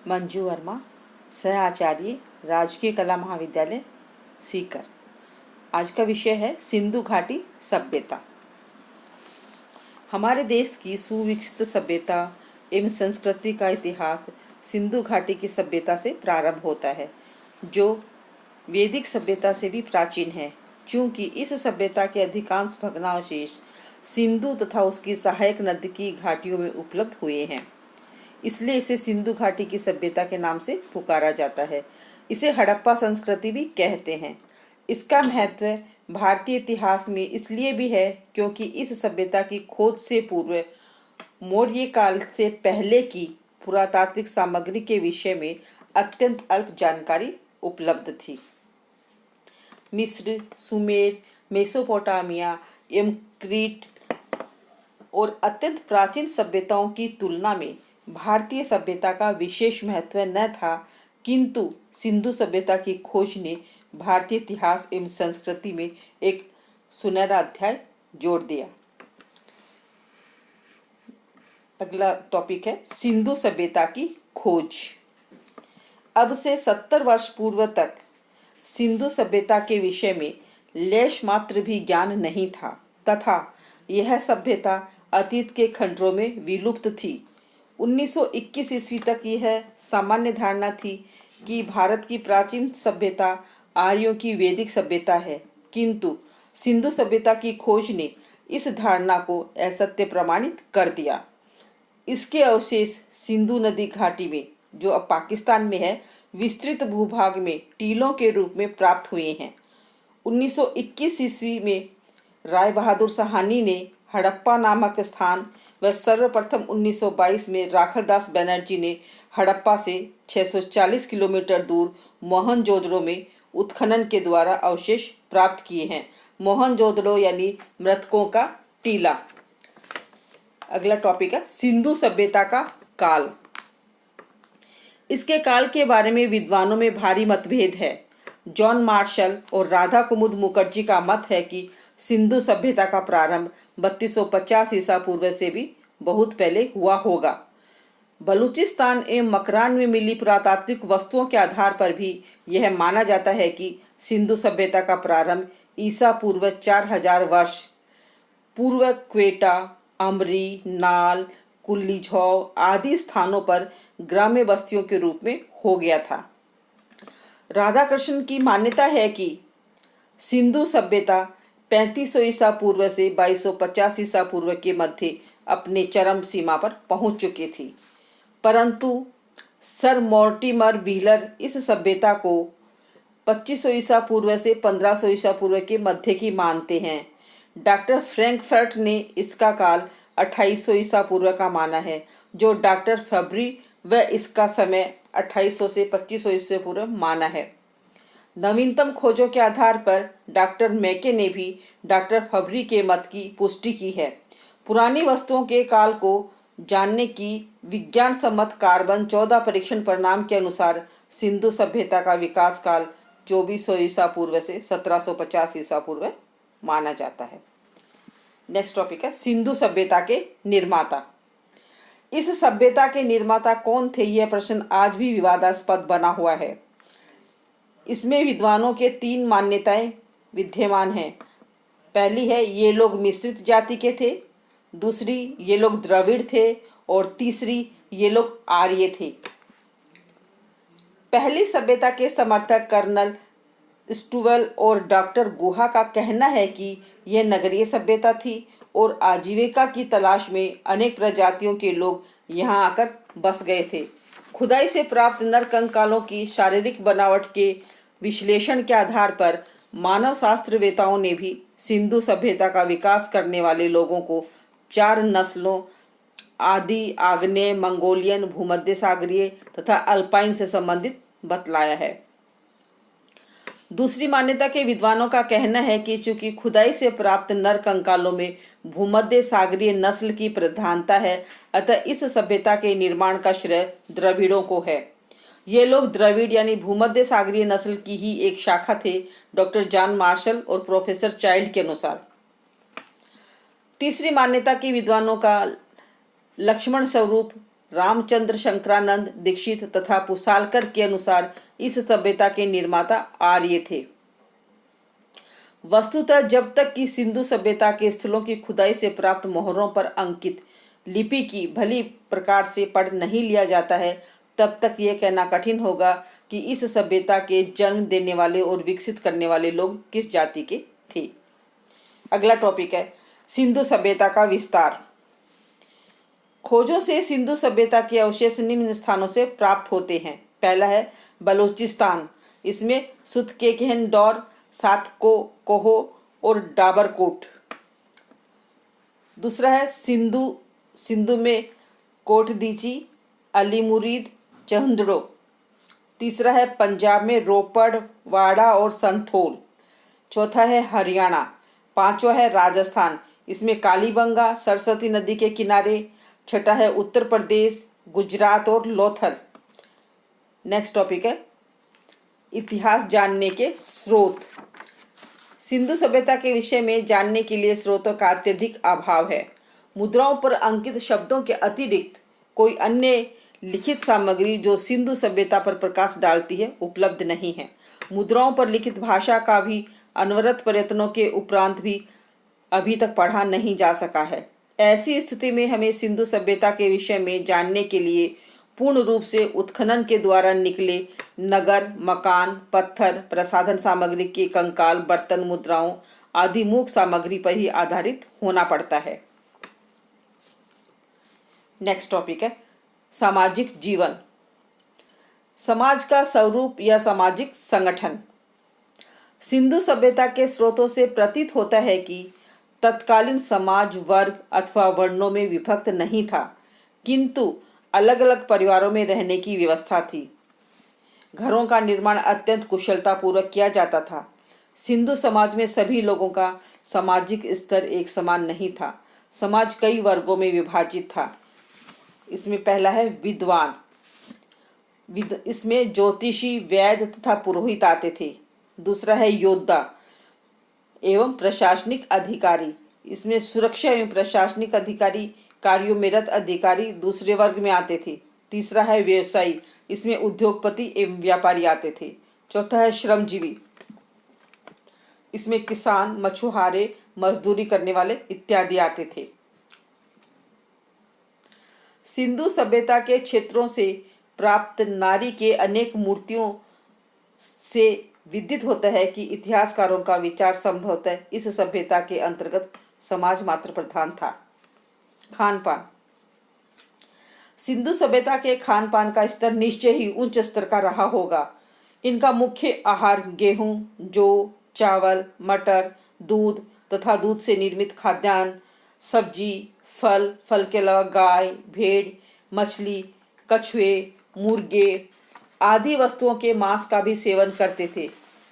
मंजू वर्मा, सह आचार्य, राजकीय कला महाविद्यालय, सीकर। आज का विषय है सिंधु घाटी सभ्यता। हमारे देश की सुविकसित सभ्यता एवं संस्कृति का इतिहास सिंधु घाटी की सभ्यता से प्रारंभ होता है, जो वैदिक सभ्यता से भी प्राचीन है। क्योंकि इस सभ्यता के अधिकांश भग्नावशेष सिंधु तथा उसकी सहायक नदी की घाटियों में उपलब्ध हुए हैं, इसलिए इसे सिंधु घाटी की सभ्यता के नाम से पुकारा जाता है। इसे हड़प्पा संस्कृति भी कहते हैं। इसका महत्व भारतीय इतिहास में इसलिए भी है क्योंकि इस सभ्यता की खोज से पूर्व मौर्य काल से पहले की पुरातात्विक सामग्री के विषय में अत्यंत अल्प जानकारी उपलब्ध थी। मिस्र, सुमेर, मेसोपोटामिया एवं क्रीट और अत्यंत प्राचीन सभ्यताओं की तुलना में भारतीय सभ्यता का विशेष महत्व न था, किंतु सिंधु सभ्यता की खोज ने भारतीय इतिहास एवं संस्कृति में एक सुनहरा अध्याय जोड़ दिया। अगला टॉपिक है सिंधु सभ्यता की खोज। अब से 70 वर्ष पूर्व तक सिंधु सभ्यता के विषय में लेश मात्र भी ज्ञान नहीं था तथा यह सभ्यता अतीत के खंडरों में विलुप्त थी। 1921 ईस्वी तक यह सामान्य धारणा थी कि भारत की प्राचीन सभ्यता आर्यों की वैदिक सभ्यता है, किंतु सिंधु सभ्यता की खोज ने इस धारणा को असत्य प्रमाणित कर दिया। इसके अवशेष सिंधु नदी घाटी में, जो अब पाकिस्तान में है, विस्तृत भूभाग में टीलों के रूप में प्राप्त हुए हैं। 1921 ईस्वी में राय बहादुर साहनी ने हड़प्पा नामक स्थान व सर्वप्रथम 1922 में राखलदास बनर्जी ने हड़प्पा से 640 किलोमीटर दूर मोहनजोदड़ो में उत्खनन के द्वारा अवशेष प्राप्त किए हैं। मोहनजोदड़ो यानी मृतकों का टीला। अगला टॉपिक है सिंधु सभ्यता का काल। इसके काल के बारे में विद्वानों में भारी मतभेद है। जॉन मार्शल और राधा कुमुद मुखर्जी का मत है कि सिंधु सभ्यता का प्रारंभ 3250 ईसा पूर्व से भी बहुत पहले हुआ होगा। बलूचिस्तान एवं मकरान में मिली पुरातात्विक वस्तुओं के आधार पर भी यह माना जाता है कि सिंधु सभ्यता का प्रारंभ ईसा पूर्व 4000 वर्ष पूर्व क्वेटा, अमरी, नाल, कुल्लीझौ आदि स्थानों पर ग्राम्य बस्तियों के रूप में हो गया था। राधाकृष्ण की मान्यता है कि सिंधु सभ्यता 3500 ईसा पूर्व से 2250 ईसा पूर्व के मध्य अपने चरम सीमा पर पहुंच चुकी थी, परंतु सर मॉर्टिमर व्हीलर इस सभ्यता को 2500 ईसा पूर्व से 1500 ईसा पूर्व के मध्य की मानते हैं। डॉक्टर फ्रैंकफर्ट ने इसका काल 2800 ईसा पूर्व का माना है, जो डॉक्टर फब्री व इसका समय 2800 से 2500 ईसा पूर्व माना है। नवीनतम खोजों के आधार पर डॉक्टर मैके ने भी डॉक्टर फब्री के मत की पुष्टि की है। पुरानी वस्तुओं के काल को जानने की विज्ञान सम्मत कार्बन 14 परीक्षण परिणाम के अनुसार सिंधु सभ्यता का विकास काल 2400 ईसा पूर्व से 1750 ईसा पूर्व माना जाता है। नेक्स्ट टॉपिक है सिंधु सभ्यता के निर्माता। इस सभ्यता के निर्माता कौन थे, यह प्रश्न आज भी विवादास्पद बना हुआ है। इसमें विद्वानों के 3 मान्यताएं विद्यमान हैं। पहली है ये लोग मिश्रित जाति के थे, दूसरी ये लोग द्रविड़ थे और तीसरी ये लोग आर्य थे। पहली सभ्यता के समर्थक कर्नल स्टुवेल और डॉक्टर गुहा का कहना है कि यह नगरीय सभ्यता थी और आजीविका की तलाश में अनेक प्रजातियों के लोग यहाँ आकर बस गए थे। खुदाई से प्राप्त नर कंकालों की शारीरिक बनावट के विश्लेषण के आधार पर मानव शास्त्रवेताओं ने भी सिंधु सभ्यता का विकास करने वाले लोगों को 4 नस्लों आदि, आग्नेय, मंगोलियन, भूमध्य सागरीय तथा अल्पाइन से संबंधित बतलाया है। दूसरी मान्यता के विद्वानों का कहना है कि चूंकि खुदाई से प्राप्त नर कंकालों में भूमध्य सागरीय नस्ल की प्रधानता है, अतः इस सभ्यता के निर्माण का श्रेय द्रविड़ों को है। ये लोग द्रविड़ यानी भूमध्य सागरीय नस्ल की ही एक शाखा थे, डॉक्टर जॉन मार्शल और प्रोफेसर चाइल्ड के अनुसार। तीसरी मान्यता के विद्वानों का लक्ष्मण स्वरूप रामचंद्र शंकरानंद दीक्षित तथा पुसालकर के अनुसार इस सभ्यता के निर्माता आर्य थे। वस्तुतः जब तक कि सिंधु सभ्यता के स्थलों की खुदाई से प्राप्त मोहरों पर अंकित लिपि की भली प्रकार से पढ़ नहीं लिया जाता है, तब तक यह कहना कठिन होगा कि इस सभ्यता के जन्म देने वाले और विकसित करने वाले लोग किस जाति के थे। अगला टॉपिक है सिंधु सभ्यता का विस्तार। खोजों से सिंधु सभ्यता के अवशेष निम्न स्थानों से प्राप्त होते हैं। पहला है बलोचिस्तान, इसमें सुतकेकहन दौर, सातकोहो और डाबरकोट। दूसरा है सिंधु में कोटदीची, अली मुरीद, चंद्रो। तीसरा है पंजाब में रोपड़, वाड़ा और संथोल। चौथा है हरियाणा। पांचवा है राजस्थान, इसमें कालीबंगा, सरस्वती नदी के किनारे। छठा है उत्तर प्रदेश, गुजरात और लोथल। नेक्स्ट टॉपिक है इतिहास जानने के स्रोत। सिंधु सभ्यता के विषय में जानने के लिए स्रोतों का अत्यधिक अभाव है। मुद्राओं पर अंकित शब्दों के अतिरिक्त कोई अन्य लिखित सामग्री जो सिंधु सभ्यता पर प्रकाश डालती है उपलब्ध नहीं है। मुद्राओं पर लिखित भाषा का भी अनवरत प्रयत्नों के उपरांत भी अभी तक पढ़ा नहीं जा सका है। ऐसी स्थिति में हमें सिंधु सभ्यता के विषय में जानने के लिए पूर्ण रूप से उत्खनन के द्वारा निकले नगर, मकान, पत्थर, प्रसाधन सामग्री के कंकाल, बर्तन, मुद्राओं आदि मूक सामग्री पर ही आधारित होना पड़ता है। नेक्स्ट टॉपिक है सामाजिक जीवन। समाज का स्वरूप या सामाजिक संगठन। सिंधु सभ्यता के स्रोतों से प्रतीत होता है कि तत्कालीन समाज वर्ग अथवा वर्णों में विभक्त नहीं था, किंतु अलग अलग परिवारों में रहने की व्यवस्था थी। घरों का निर्माण अत्यंत कुशलतापूर्वक किया जाता था। सिंधु समाज में सभी लोगों का सामाजिक स्तर एक समान नहीं था। समाज कई वर्गों में विभाजित था। इसमें पहला है विद्वान। इसमें ज्योतिषी, वैद्य तथा पुरोहित आते थे। दूसरा है योद्धा एवं प्रशासनिक अधिकारी। इसमें सुरक्षा एवं प्रशासनिक अधिकारी कार्यों में रत अधिकारी दूसरे वर्ग में आते थे। तीसरा है व्यवसायी। इसमें उद्योगपति एवं व्यापारी आते थे। चौथा है श्रमजीवी। इसमें किसान, मछुआरे, मजदूरी करने वाले इत्यादि आते थे। सिंधु सभ्यता के क्षेत्रों से प्राप्त नारी के अनेक मूर्तियों से विदित होता है कि इतिहासकारों का विचार संभवतः इस सभ्यता के अंतर्गत समाज मात्र प्रधान था। खान पान। सिंधु सभ्यता के खान पान का स्तर निश्चय ही उच्च स्तर का रहा होगा। इनका मुख्य आहार गेहूं, जौ, चावल, मटर, दूध तथा दूध से निर्मित खाद्यान्न, सब्जी, फल, फल के अलावा गाय, भेड़, मछली, कछुए, मुर्गे आदि वस्तुओं के मांस का भी सेवन करते थे।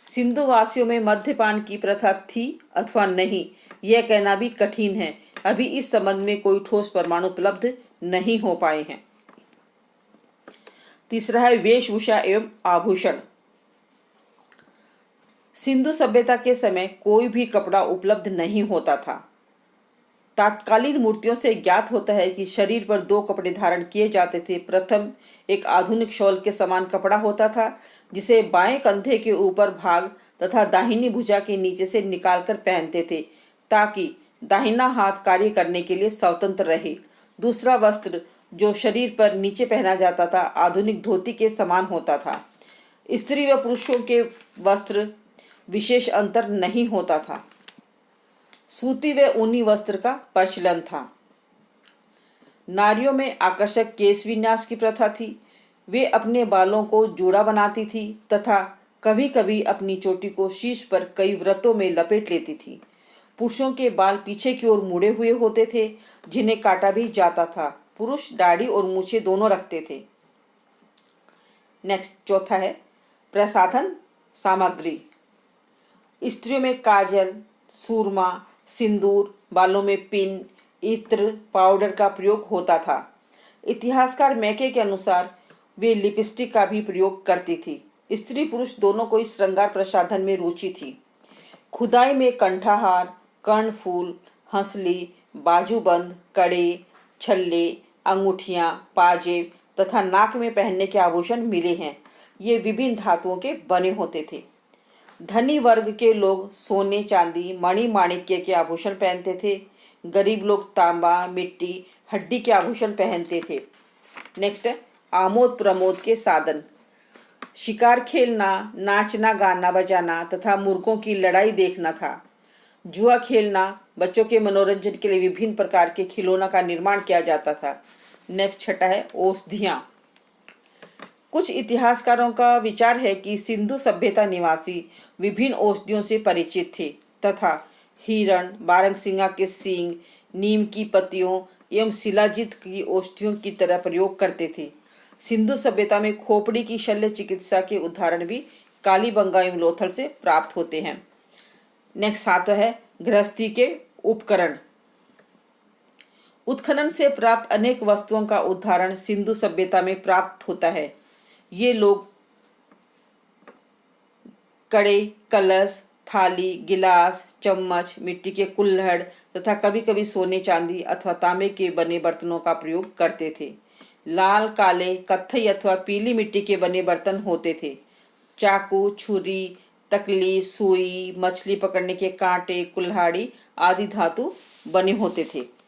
सिंधु वासियों में मद्यपान की प्रथा थी अथवा नहीं, यह कहना भी कठिन है। अभी इस संबंध में कोई ठोस प्रमाण उपलब्ध नहीं हो पाए हैं। तीसरा है वेशभूषा एवं आभूषण। सिंधु सभ्यता के समय कोई भी कपड़ा उपलब्ध नहीं होता था। तात्कालीन मूर्तियों से ज्ञात होता है कि शरीर पर दो कपड़े धारण किए जाते थे। प्रथम एक आधुनिक शॉल के समान कपड़ा होता था, जिसे बाएं कंधे के ऊपर भाग तथा दाहिनी भुजा के नीचे से निकालकर पहनते थे, ताकि दाहिना हाथ कार्य करने के लिए स्वतंत्र रहे। दूसरा वस्त्र जो शरीर पर नीचे पहना जाता था, आधुनिक धोती के समान होता था। स्त्री व पुरुषों के वस्त्र विशेष अंतर नहीं होता था। सूती व ऊनी वस्त्र का प्रचलन था। नारियों में आकर्षक केश विन्यास की प्रथा थी। वे अपने बालों को जूड़ा बनाती थी तथा कभी कभी अपनी चोटी को शीश पर कई व्रतों में लपेट लेती थी। पुरुषों के बाल पीछे की ओर मुड़े हुए होते थे, जिन्हें काटा भी जाता था। पुरुष दाढ़ी और मूछें दोनों रखते थे। नेक्स्ट चौथा है प्रसाधन सामग्री। स्त्रियों में काजल, सूरमा, सिंदूर, बालों में पिन, इत्र, पाउडर का प्रयोग होता था। इतिहासकार मैके के अनुसार वे लिपस्टिक का भी प्रयोग करती थी। स्त्री पुरुष दोनों को इस श्रृंगार प्रसाधन में रुचि थी। खुदाई में कंठाहार, कर्णफूल, हंसली, बाजूबंद, कड़े, छल्ले, अंगूठियां, पाजेब तथा नाक में पहनने के आभूषण मिले हैं। ये विभिन्न धातुओं के बने होते थे। धनी वर्ग के लोग सोने, चांदी, मणि माणिक्य के आभूषण पहनते थे। गरीब लोग तांबा, मिट्टी, हड्डी के आभूषण पहनते थे। नेक्स्ट है आमोद प्रमोद के साधन। शिकार खेलना, नाचना, गाना बजाना तथा मुर्गों की लड़ाई देखना था। जुआ खेलना, बच्चों के मनोरंजन के लिए विभिन्न प्रकार के खिलौनों का निर्माण किया जाता था। नेक्स्ट छठा है औषधियाँ। कुछ इतिहासकारों का विचार है कि सिंधु सभ्यता निवासी विभिन्न औषधियों से परिचित थे तथा हिरण, बारहसिंगा के सींग, नीम की पत्तियों एवं शिलाजित की औषधियों की तरह प्रयोग करते थे। सिंधु सभ्यता में खोपड़ी की शल्य चिकित्सा के उदाहरण भी कालीबंगा एवं लोथल से प्राप्त होते हैं। नेक्स्ट सातवां है गृहस्थी के उपकरण। उत्खनन से प्राप्त अनेक वस्तुओं का उदाहरण सिंधु सभ्यता में प्राप्त होता है। ये लोग कड़े, कलश, थाली, गिलास, चम्मच, मिट्टी के कुल्हड़ तथा कभी कभी सोने, चांदी अथवा तांबे के बने बर्तनों का प्रयोग करते थे। लाल, काले, कत्थई अथवा पीली मिट्टी के बने बर्तन होते थे। चाकू, छुरी, तकली, सुई, मछली पकड़ने के कांटे, कुल्हाड़ी आदि धातु बने होते थे।